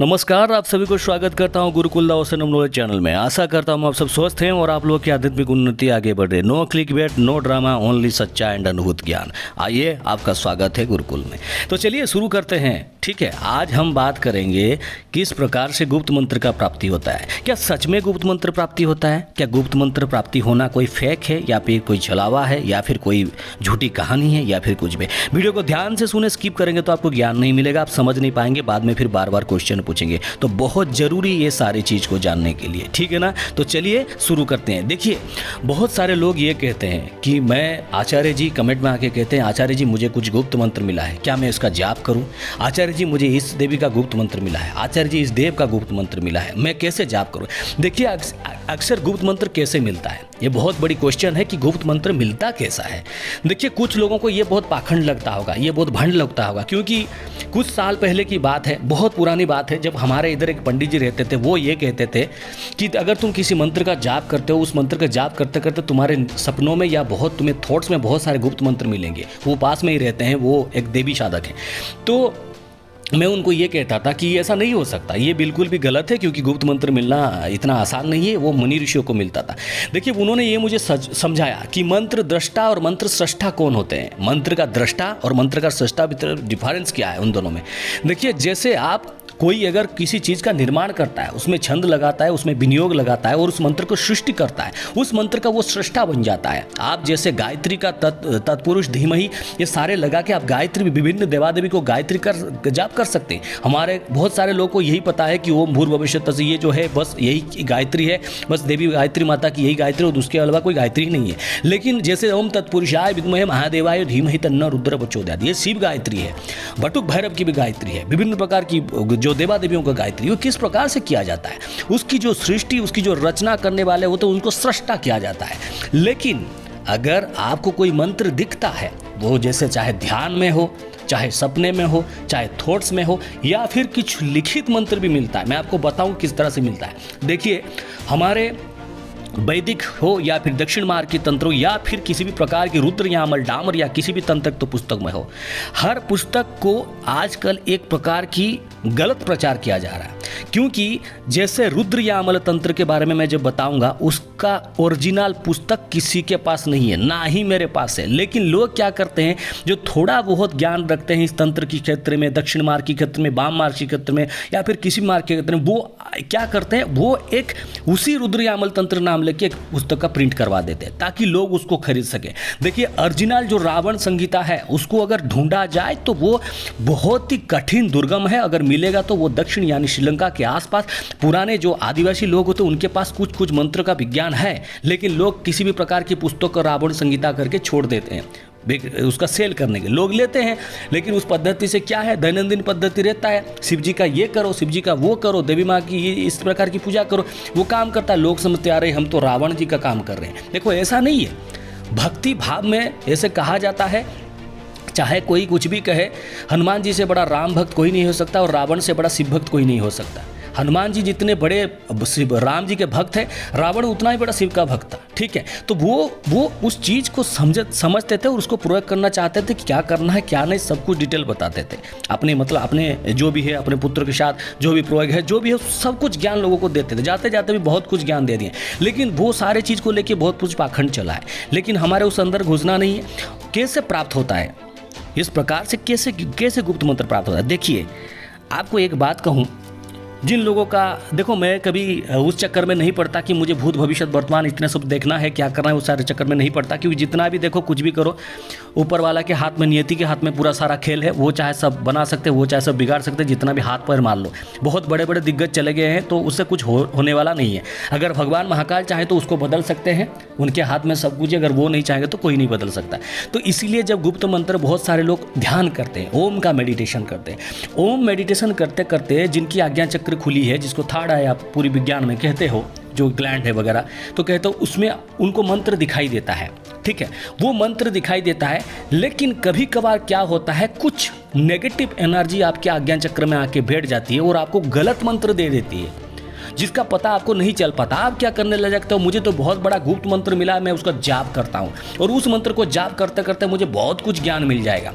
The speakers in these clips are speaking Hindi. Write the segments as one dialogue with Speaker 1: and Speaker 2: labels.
Speaker 1: नमस्कार, आप सभी को स्वागत करता हूं Gurukul the ocean of knowledge channel में। आशा करता हूं आप सब स्वस्थ हैं और आप लोगों की आध्यात्मिक उन्नति आगे बढ़ रही है। No click bait, no drama, only सच्चा एंड अनुभूत ज्ञान। आइए, आपका स्वागत है गुरुकुल में। तो चलिए शुरू करते हैं। ठीक है, आज हम बात करेंगे किस प्रकार से गुप्त मंत्र का प्राप्ति होता है। क्या सच में गुप्त मंत्र प्राप्ति होता है? क्या गुप्त मंत्र प्राप्ति होना कोई फेक है या फिर कोई छलावा है या फिर कोई झूठी कहानी है या फिर कुछ भी? वीडियो को ध्यान से सुने, स्किप करेंगे तो आपको ज्ञान नहीं मिलेगा, आप समझ नहीं पाएंगे, बाद में फिर बार बार क्वेश्चन पूछेंगे। तो बहुत जरूरी ये सारी चीज़ को जानने के लिए, ठीक है ना। तो चलिए शुरू करते हैं। देखिए, बहुत सारे लोग ये कहते हैं कि मैं आचार्य जी, कमेंट में आके कहते हैं आचार्य जी मुझे कुछ गुप्त मंत्र मिला है, क्या मैं इसका जाप करूं? आचार्य जी मुझे इस देवी का गुप्त मंत्र मिला है, आचार्य जी इस देव का गुप्त मंत्र मिला है, मैं कैसे जाप करूं? देखिए, अक्सर गुप्त मंत्र कैसे मिलता है, ये बहुत बड़ी क्वेश्चन है कि गुप्त मंत्र मिलता कैसा है। देखिए, कुछ लोगों को ये बहुत पाखंड लगता होगा, ये बहुत भंड लगता होगा, क्योंकि कुछ साल पहले की बात है, बहुत पुरानी बात है, जब हमारे इधर एक पंडित जी रहते थे, वो ये कहते थे कि अगर तुम किसी मंत्र का जाप करते हो, उस मंत्र का जाप करते करते तुम्हारे सपनों में या बहुत तुम्हें थॉट्स में बहुत सारे गुप्त मंत्र मिलेंगे। वो पास में ही रहते हैं, वो एक देवी साधक हैं। तो मैं उनको ये कहता था कि ऐसा नहीं हो सकता, ये बिल्कुल भी गलत है, क्योंकि गुप्त मंत्र मिलना इतना आसान नहीं है, वो मुनि ऋषियों को मिलता था। देखिए, उन्होंने ये मुझे समझाया कि मंत्र दृष्टा और मंत्र सृष्टा कौन होते हैं। मंत्र का दृष्टा और मंत्र का सृष्टा भी डिफरेंस क्या है उन दोनों में। देखिए, जैसे आप कोई अगर किसी चीज़ का निर्माण करता है, उसमें छंद लगाता है, उसमें विनियोग लगाता है और उस मंत्र को सृष्टि करता है, उस मंत्र का वो सृष्टा बन जाता है। आप जैसे गायत्री का तत्पुरुष धीमहि, ये सारे लगा के आप गायत्री, विभिन्न देवादेवी को गायत्री कर जाप कर सकते हैं। हमारे बहुत सारे लोगों को यही पता है कि ओम भूर्भुवस्सुः, ये जो है बस यही गायत्री है, बस देवी गायत्री माता की यही गायत्री, और उसके अलावा कोई गायत्री नहीं है। लेकिन जैसे ओम तत्पुरुषाय विद्महे महादेवाय धीमहि तन्नो रुद्र प्रचोदयात्, ये शिव गायत्री है। बटुक भैरव की भी गायत्री है। विभिन्न प्रकार की जो देवा देवियों का गायत्री, वो किस प्रकार से किया जाता है, उसकी जो सृष्टि, उसकी जो रचना करने वाले होते हैं, उनको सृष्टा किया जाता है। लेकिन अगर आपको कोई मंत्र दिखता है, वो जैसे चाहे ध्यान में हो, चाहे सपने में हो, चाहे थॉट्स में हो, या फिर कुछ लिखित मंत्र भी मिलता है। मैं आपको बताऊं किस तरह से मिलता है। देखिए, हमारे वैदिक हो या फिर दक्षिण मार्ग की तंत्र हो या फिर किसी भी प्रकार की रुद्र या अमल डामर या किसी भी तंत्र तो पुस्तक में हो, हर पुस्तक को आजकल एक प्रकार की गलत प्रचार किया जा रहा है। क्योंकि जैसे रुद्र या अमल तंत्र के बारे में मैं जब बताऊंगा, उसका ओरिजिनल पुस्तक किसी के पास नहीं है, ना ही मेरे पास है। लेकिन लोग क्या करते हैं, जो थोड़ा बहुत ज्ञान रखते हैं इस तंत्र के क्षेत्र में, दक्षिण मार्ग के क्षेत्र में, वाम मार्ग के क्षेत्र में या फिर किसी मार्ग के क्षेत्र में, वो क्या करते हैं, वो एक उसी रुद्र या अमल तंत्र नाम लेके एक पुस्तक का प्रिंट करवा देते हैं ताकि लोग उसको खरीद सके। देखिए, ओरिजिनल जो रावण संहिता है, उसको अगर ढूंढा जाए तो वो बहुत ही कठिन दुर्गम है। अगर मिलेगा तो वो दक्षिण यानी श्रीलंका के आसपास पुराने जो आदिवासी लोग होते हैं, उनके पास कुछ कुछ मंत्र का विज्ञान है। लेकिन लोग किसी भी प्रकार की पुस्तक का रावण संहिता करके छोड़ देते हैं, उसका सेल करने के लोग लेते हैं। लेकिन उस पद्धति से क्या है, दैनंदिन पद्धति रहता है, शिव जी का ये करो, शिव जी का वो करो, देवी माँ की ये इस प्रकार की पूजा करो, वो काम करता है। लोग समझते आ रहे हम तो रावण जी का काम कर रहे हैं। देखो, ऐसा नहीं है। भक्ति भाव में ऐसे कहा जाता है, चाहे कोई कुछ भी कहे, हनुमान जी से बड़ा राम भक्त कोई नहीं हो सकता और रावण से बड़ा शिव भक्त कोई नहीं हो सकता। हनुमान जी जितने बड़े राम जी के भक्त हैं, रावण उतना ही बड़ा शिव का भक्त था। ठीक है, तो वो उस चीज़ को समझते थे और उसको प्रयोग करना चाहते थे कि क्या करना है क्या नहीं, सब कुछ डिटेल बताते थे। अपने मतलब अपने जो भी है, अपने पुत्र के साथ जो भी प्रयोग है, जो भी है, सब कुछ ज्ञान लोगों को देते थे। जाते जाते भी बहुत कुछ ज्ञान दे दिए। लेकिन वो सारे चीज़ को लेके बहुत कुछ पाखंड चला है, लेकिन हमारे उस अंदर घुसना नहीं है। कैसे प्राप्त होता है इस प्रकार से, कैसे गुप्त मंत्र प्राप्त होता है? देखिए, आपको एक बात कहूँ, जिन लोगों का, देखो, मैं कभी उस चक्कर में नहीं पड़ता कि मुझे भूत भविष्य वर्तमान इतने सब देखना है, क्या करना है, उस सारे चक्कर में नहीं पड़ता। क्योंकि जितना भी देखो, कुछ भी करो, ऊपर वाला के हाथ में, नियति के हाथ में पूरा सारा खेल है। वो चाहे सब बना सकते, वो चाहे सब बिगाड़ सकते, जितना भी हाथ पैर मार लो। बहुत बड़े बड़े दिग्गज चले गए हैं तो उससे कुछ होने वाला नहीं है। अगर भगवान महाकाल चाहे तो उसको बदल सकते हैं, उनके हाथ में सब कुछ है। अगर वो नहीं चाहेंगे तो कोई नहीं बदल सकता। तो इसीलिए जब गुप्त मंत्र, बहुत सारे लोग ध्यान करते हैं, ओम का मेडिटेशन करते हैं। ओम मेडिटेशन करते करते जिनकी आज्ञा चक्र खुली है, जिसको थर्ड आई आप पूरी विज्ञान में कहते हो, जो ग्लैंड है वगैरह, तो कहते हो उसमें उनको मंत्र दिखाई देता है। ठीक है, वो मंत्र दिखाई देता है। लेकिन कभी कभार क्या होता है, कुछ नेगेटिव एनर्जी आपके आज्ञा चक्र में आके बैठ जाती है और आपको गलत मंत्र दे देती है, जिसका पता आपको नहीं चल पाता। आप क्या करने लग जाते हो, मुझे तो बहुत बड़ा गुप्त मंत्र मिला है, मैं उसका जाप करता हूँ और उस मंत्र को जाप करते करते मुझे बहुत कुछ ज्ञान मिल जाएगा।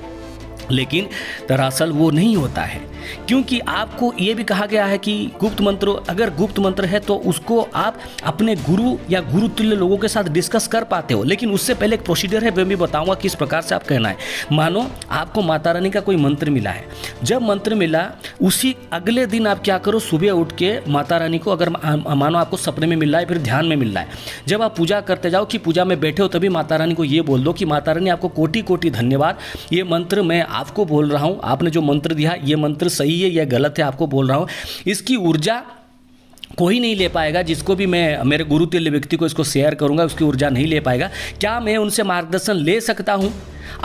Speaker 1: लेकिन दरअसल वो नहीं होता है। क्योंकि आपको ये भी कहा गया है कि गुप्त मंत्र, अगर गुप्त मंत्र है तो उसको आप अपने गुरु या गुरु तुल्य लोगों के साथ डिस्कस कर पाते हो, लेकिन उससे पहले एक प्रोसीजर है, वो भी बताऊंगा किस प्रकार से आप कहना है। मानो आपको माता रानी का कोई मंत्र मिला है, जब मंत्र मिला उसी अगले दिन आप क्या करो, सुबह उठ के माता रानी को, अगर मानो आपको सपने में मिल रहा है फिर ध्यान में मिल रहा है, जब आप पूजा करते जाओ कि पूजा में बैठे हो तभी माता रानी को ये बोल दो कि माता रानी आपको कोटि कोटि धन्यवाद, ये मंत्र मैं आपको बोल रहा हूँ, आपने जो मंत्र दिया ये मंत्र सही है या गलत है आपको बोल रहा हूँ, इसकी ऊर्जा कोई नहीं ले पाएगा, जिसको भी मैं मेरे गुरु तुल्य व्यक्ति को इसको शेयर करूंगा उसकी ऊर्जा नहीं ले पाएगा, क्या मैं उनसे मार्गदर्शन ले सकता हूं?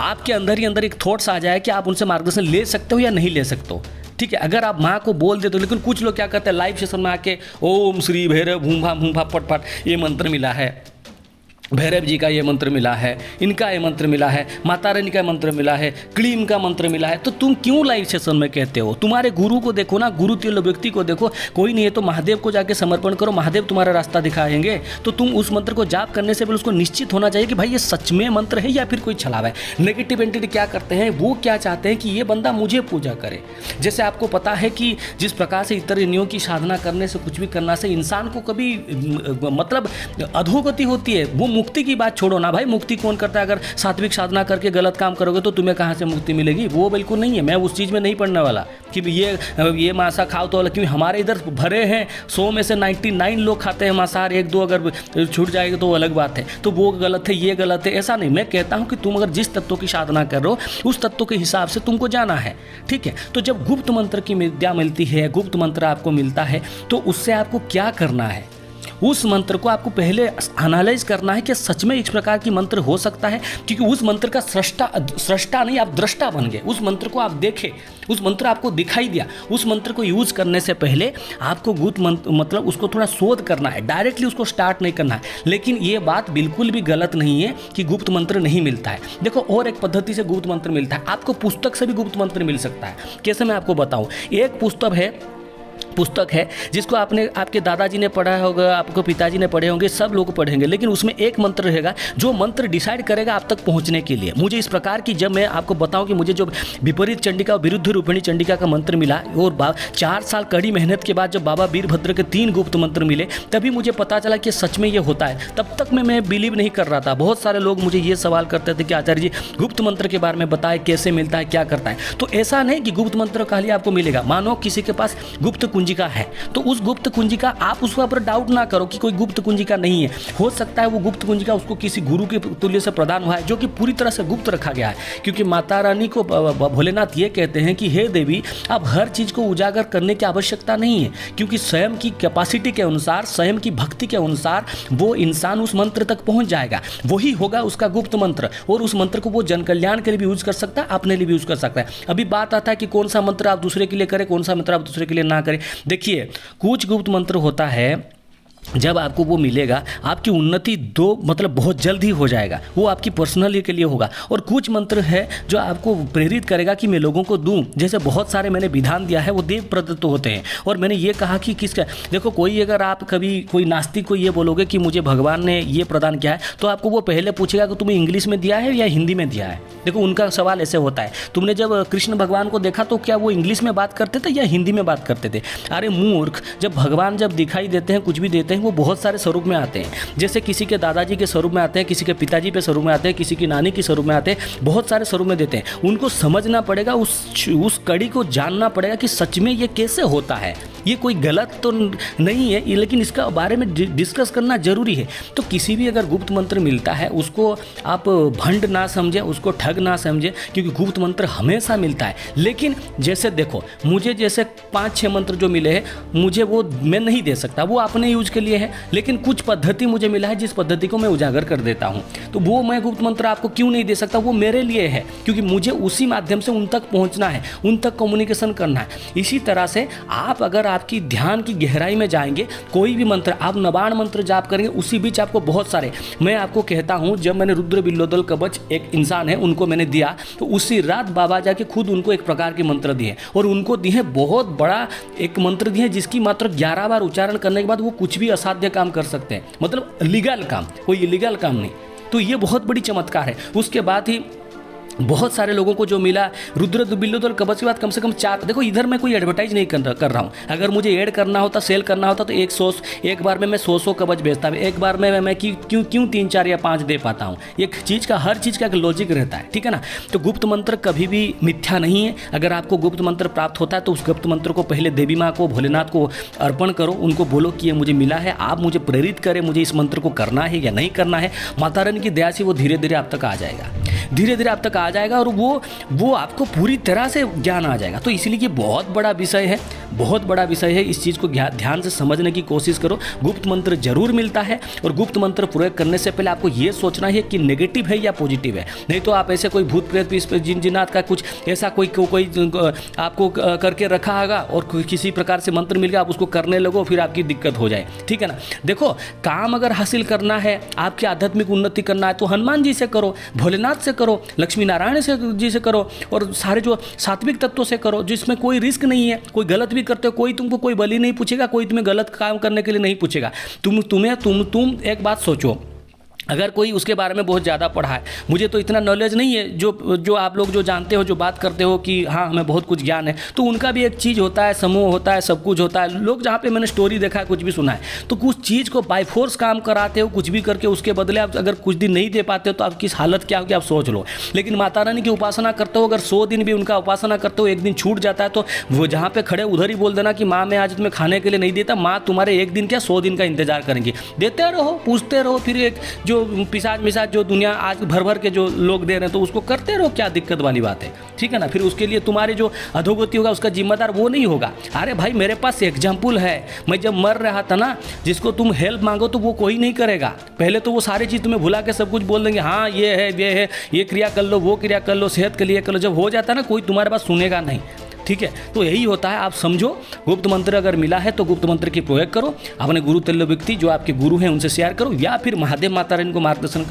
Speaker 1: आपके अंदर ही अंदर एक थॉट्स आ जाए कि आप उनसे मार्गदर्शन ले सकते हो या नहीं ले सकते हो, ठीक है। अगर आप माँ को बोल देते हो, लेकिन कुछ लोग क्या करते हैं लाइव सेशन में आके ओम श्री भैरव भूम्भा भूम्भा पट पट ये मंत्र मिला है, भैरव जी का ये मंत्र मिला है, इनका ये मंत्र मिला है, माता रानी का मंत्र मिला है, क्लीम का मंत्र मिला है, तो तुम क्यों लाइव सेशन में कहते हो? तुम्हारे गुरु को देखो ना, गुरु तुल्य व्यक्ति को देखो, कोई नहीं है तो महादेव को जाके समर्पण करो, महादेव तुम्हारा रास्ता दिखाएंगे। तो तुम उस मंत्र को जाप करने से पहले उसको निश्चित होना चाहिए कि भाई ये सच में मंत्र है या फिर कोई छलावा है। नेगेटिव एंटिटी क्या करते हैं, वो क्या चाहते हैं कि ये बंदा मुझे पूजा करे। जैसे आपको पता है कि जिस प्रकार से इतर योनियों की साधना करने से, कुछ भी करना से इंसान को कभी मतलब अधोगति होती है। वो मुक्ति की बात छोड़ो ना भाई, मुक्ति कौन करता है? अगर सात्विक साधना करके गलत काम करोगे तो तुम्हें कहाँ से मुक्ति मिलेगी? वो बिल्कुल नहीं है। मैं उस चीज़ में नहीं पढ़ने वाला कि ये मांसा खाओ तो, क्योंकि हमारे इधर भरे हैं 100 में से 99 लोग खाते हैं मांसाहार, 1-2 अगर छूट जाएगी तो वो अलग बात है। तो वो गलत है, ये गलत है, ऐसा नहीं। मैं कहता हूँ कि तुम अगर जिस तत्व की साधना कर रहे हो उस तत्व के हिसाब से तुमको जाना है, ठीक है। तो जब गुप्त मंत्र की विद्या मिलती है, गुप्त मंत्र आपको मिलता है, तो उससे आपको क्या करना है? उस मंत्र को आपको पहले एनालाइज करना है कि सच में इस प्रकार की मंत्र हो सकता है, क्योंकि उस मंत्र का सृष्टा नहीं, आप दृष्टा बन गए। उस मंत्र को आप देखे, उस मंत्र आपको दिखाई दिया। उस मंत्र को यूज करने से पहले आपको गुप्त मंत्र मतलब उसको थोड़ा शोध करना है, डायरेक्टली उसको स्टार्ट नहीं करना है। लेकिन ये बात बिल्कुल भी गलत नहीं है कि गुप्त मंत्र नहीं मिलता है। देखो, और एक पद्धति से गुप्त मंत्र मिलता है। आपको पुस्तक से भी गुप्त मंत्र मिल सकता है। कैसे, मैं आपको बताऊं। एक पुस्तक है जिसको आपके दादाजी ने पढ़ा होगा, आपको पिताजी ने पढ़े होंगे, सब लोग पढ़ेंगे, लेकिन उसमें एक मंत्र रहेगा जो मंत्र डिसाइड करेगा आप तक पहुंचने के लिए। मुझे इस प्रकार की, जब मैं आपको बताऊं कि मुझे जो विपरीत चंडिका और विरुद्ध रूपिणी चंडिका का मंत्र मिला, और 4 साल कड़ी मेहनत के बाद जब बाबा वीरभद्र के 3 गुप्त मंत्र मिले, तभी मुझे पता चला कि सच में ये होता है। तब तक मैं बिलीव नहीं कर रहा था। बहुत सारे लोग मुझे ये सवाल करते थे कि आचार्य जी गुप्त मंत्र के बारे में बताएं, कैसे मिलता है, क्या करता है। तो ऐसा नहीं कि गुप्त मंत्र खाली आपको मिलेगा। मानो किसी के पास गुप्त कुंजिका है, तो उस गुप्त कुंजिका, आप उसके ऊपर डाउट ना करो कि कोई गुप्त कुंजिका नहीं है। हो सकता है वो गुप्त कुंजिका उसको किसी गुरु के तुल्य से प्रदान हुआ है, जो कि पूरी तरह से गुप्त रखा गया है। क्योंकि माता रानी को भोलेनाथ ये कहते हैं कि हे देवी, अब हर चीज को उजागर करने की आवश्यकता नहीं है, क्योंकि स्वयं की कैपेसिटी के अनुसार, स्वयं की भक्ति के अनुसार वो इंसान उस मंत्र तक पहुंच जाएगा। वही होगा उसका गुप्त मंत्र, और उस मंत्र को वो जन कल्याण के लिए भी यूज कर सकता है, अपने लिए भी यूज कर सकता है। अभी बात आता है कि कौन सा मंत्र आप दूसरे के लिए करें, कौन सा मंत्र आप दूसरे के लिए ना करें। देखिए, कुछ गुप्त मंत्र होता है, जब आपको वो मिलेगा आपकी उन्नति बहुत जल्द ही हो जाएगा, वो आपकी पर्सनल के लिए होगा। और कुछ मंत्र है जो आपको प्रेरित करेगा कि मैं लोगों को दूं। जैसे बहुत सारे मैंने विधान दिया है, वो देव प्रदत्त होते हैं। और मैंने ये कहा कि किसका, देखो, कोई अगर आप कभी कोई नास्तिक को ये बोलोगे कि मुझे भगवान ने ये प्रदान किया है, तो आपको वो पहले पूछेगा कि तुम्हें इंग्लिश में दिया है या हिंदी में दिया है। देखो, उनका सवाल ऐसे होता है, तुमने जब कृष्ण भगवान को देखा तो क्या वो इंग्लिश में बात करते थे या हिंदी में बात करते थे? अरे मूर्ख, जब भगवान जब दिखाई देते हैं, कुछ भी देते हैं, वो बहुत सारे स्वरूप में आते हैं। जैसे किसी के दादाजी के स्वरूप में आते हैं, किसी के पिताजी पे स्वरूप में आते हैं, किसी की नानी के स्वरूप में आते हैं, बहुत सारे स्वरूप में देते हैं। उनको समझना पड़ेगा, उस कड़ी को जानना पड़ेगा कि सच में ये कैसे होता है। ये कोई गलत तो नहीं है, लेकिन इसका बारे में डिस्कस करना जरूरी है। तो किसी भी अगर गुप्त मंत्र मिलता है, उसको आप भंड ना समझें, उसको ठग ना समझें, क्योंकि गुप्त मंत्र हमेशा मिलता है। लेकिन जैसे देखो, मुझे जैसे 5-6 मंत्र जो मिले हैं, मुझे वो मैं नहीं दे सकता, वो अपने यूज के लिए है। लेकिन कुछ पद्धति मुझे मिला है, जिस पद्धति को मैं उजागर कर देता हूँ, तो वो मैं गुप्त मंत्र आपको क्यों नहीं दे सकता? वो मेरे लिए है, क्योंकि मुझे उसी माध्यम से उन तक पहुँचना है, उन तक कम्युनिकेशन करना है। इसी तरह से आप अगर आपकी ध्यान की गहराई में जाएंगे, कोई भी मंत्र आप नवाण मंत्र जाप करेंगे, उसी बीच आपको बहुत सारे, मैं आपको कहता हूं, जब मैंने रुद्र बिल्लोदल कवच, एक इंसान है उनको मैंने दिया, तो उसी रात बाबा जाके खुद उनको एक प्रकार के मंत्र दिए, और उनको दिए बहुत बड़ा एक मंत्र दिए, जिसकी मात्र 11 बार उच्चारण करने के बाद वो कुछ भी असाध्य काम कर सकते हैं, मतलब लीगल काम, कोई इलीगल काम नहीं। तो ये बहुत बड़ी चमत्कार है। उसके बाद ही बहुत सारे लोगों को जो मिला रुद्र बिल्लोदर कवच के बाद कम से कम 4, देखो इधर मैं कोई एडवर्टाइज नहीं कर रहा हूँ। अगर मुझे ऐड करना होता, सेल करना होता तो एक बार में मैं 100 कवच बेचता। एक बार में मैं क्यों 3, 4 या 5 दे पाता हूँ। एक चीज़ का, हर चीज़ का एक लॉजिक रहता है, ठीक है ना। तो गुप्त मंत्र कभी भी मिथ्या नहीं है। अगर आपको गुप्त मंत्र प्राप्त होता है तो उस गुप्त मंत्र को पहले देवी माँ को, भोलेनाथ को अर्पण करो। उनको बोलो कि ये मुझे मिला है, आप मुझे प्रेरित करें, मुझे इस मंत्र को करना है या नहीं करना है। माता रानी की दया से वो धीरे धीरे आप तक आ जाएगा, धीरे धीरे आप तक आ जाएगा और वो आपको पूरी तरह से ज्ञान आ जाएगा। तो इसलिए ये बहुत बड़ा विषय है, बहुत बड़ा विषय है। इस चीज़ को ध्यान से समझने की कोशिश करो। गुप्त मंत्र जरूर मिलता है और गुप्त मंत्र प्रयोग करने से पहले आपको ये सोचना है कि नेगेटिव है या पॉजिटिव है। नहीं तो आप ऐसे कोई भूत प्रेत जिन्नात का कुछ ऐसा कोई आपको करके रखा होगा और किसी प्रकार से मंत्र मिल गया, आप उसको करने लगो, फिर आपकी दिक्कत हो जाए, ठीक है ना। देखो, काम अगर हासिल करना है, आपकी आध्यात्मिक उन्नति करना है तो हनुमान जी से करो, भोलेनाथ से करो, लक्ष्मी नारायण जी से करो और सारे जो सात्विक तत्वों से करो, जिसमें कोई रिस्क नहीं है। कोई गलत भी करते हो, कोई तुमको कोई बलि नहीं पूछेगा, कोई तुम्हें गलत काम करने के लिए नहीं पूछेगा। तुम एक बात सोचो, अगर कोई उसके बारे में बहुत ज़्यादा पढ़ा है, मुझे तो इतना नॉलेज नहीं है, जो आप लोग जो जानते हो, जो बात करते हो कि हाँ हमें बहुत कुछ ज्ञान है, तो उनका भी एक चीज़ होता है, समूह होता है, सब कुछ होता है। लोग जहाँ पे मैंने स्टोरी देखा है, कुछ भी सुना है, तो कुछ चीज़ को बाय फोर्स काम कराते हो, कुछ भी करके उसके बदले आप अगर कुछ दिन नहीं दे पाते हो तो आपकी हालत क्या होगी आप सोच लो। लेकिन माता रानी की उपासना करते हो, अगर 100 दिन भी उनका उपासना करते हो, एक दिन छूट जाता है तो वो जहाँ पे खड़े उधर ही बोल देना कि माँ मैं आज तुम्हें खाने के लिए नहीं देता, माँ तुम्हारे एक दिन क्या 100 दिन का इंतजार करेंगी। देते रहो, पूछते रहो, फिर एक जो पिशाच जो दुनिया आज भर के जो लोग दे रहे हैं तो उसको करते रहो, क्या दिक्कत वाली बात है, ठीक है ना। फिर उसके लिए तुम्हारे जो अधोगति होगा उसका जिम्मेदार वो नहीं होगा। अरे भाई मेरे पास एग्जाम्पल है, मैं जब मर रहा था ना, जिसको तुम हेल्प मांगो तो वो कोई नहीं करेगा। पहले तो वो सारी चीज़ तुम्हें भुला के सब कुछ बोल देंगे, हाँ ये है, ये क्रिया कर लो, वो क्रिया कर लो, सेहत के लिए कर लो। जब हो जाता है ना, कोई तुम्हारे पास सुनेगा नहीं, ठीक है। तो यही होता है, आप समझो। गुप्त मंत्र अगर मिला है तो गुप्त मंत्र की प्रयोग करो, अपने गुरु तुल्य व्यक्ति जो आपके गुरु हैं उनसे शेयर करो, या फिर महादेव माता रानी को मार्गदर्शन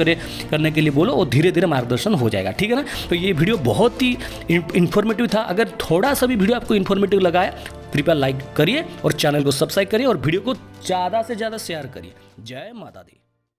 Speaker 1: करने के लिए बोलो और धीरे धीरे मार्गदर्शन हो जाएगा, ठीक है ना। तो ये वीडियो बहुत ही इन्फॉर्मेटिव था। अगर थोड़ा सा भी वीडियो आपको इन्फॉर्मेटिव लगाया, कृपया लाइक करिए और चैनल को सब्सक्राइब करिए और वीडियो को ज़्यादा से ज़्यादा शेयर करिए। जय माता दी।